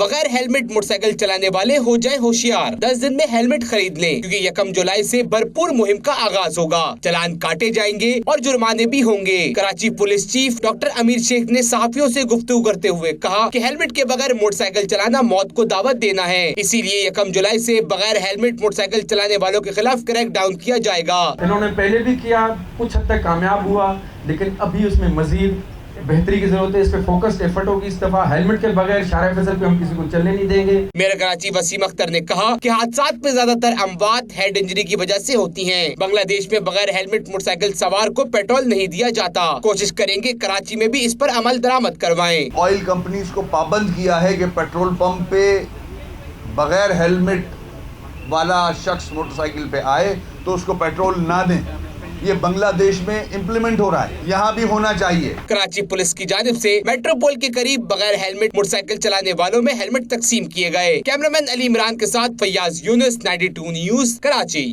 बगैर helmet motorcycle चलाने वाले हो जाएं होशियार, 10 दिन में हेलमेट खरीद लें, क्योंकि 1 जुलाई से भरपूर मुहिम का आगाज होगा। चालान काटे जाएंगे और जुर्माने भी होंगे। कराची पुलिस चीफ डॉक्टर अमीर शेख ने सहाफियों से गुफ्तगू करते हुए कहा कि हेलमेट के बगैर मोटरसाइकिल चलाना मौत को दावत देना है, इसीलिए 1 जुलाई से बगैर हेलमेट मोटरसाइकिल चलाने वालों के खिलाफ क्रैक डाउन किया जाएगा। इन्होंने पहले भी किया, कुछ हद तक कामयाब हुआ, लेकिन अभी उसमें मजीद बेहतरी की जरूरत है। इस पे फोकस्ड एफर्ट होगी। इस दफा हेलमेट के बगैर शारे फैसल पे हम किसी को चलने नहीं देंगे। मेयर कराची वसीम अख्तर ने कहा कि हादसात में ज्यादातर अमवात हेड इंजरी की वजह से होती हैं। बांग्लादेश में बगैर हेलमेट मोटरसाइकिल सवार को पेट्रोल नहीं दिया जाता। कोशिश करेंगे कराची में भी इस पर अमल दरामद करवाएं। ऑयल कंपनीज को पाबंद किया है कि पेट्रोल पंप पे बगैर हेलमेट वाला शख्स मोटरसाइकिल पे आए तो उसको पेट्रोल ना दें। ये बांग्लादेश में इम्प्लीमेंट हो रहा है, यहाँ भी होना चाहिए। कराची पुलिस की जानिब से मेट्रोपोल के करीब बगैर हेलमेट मोटरसाइकिल चलाने वालों में हेलमेट तकसीम किए गए। कैमरामैन अली इमरान के साथ फैयाज यूनुस, 92 न्यूज़, कराची।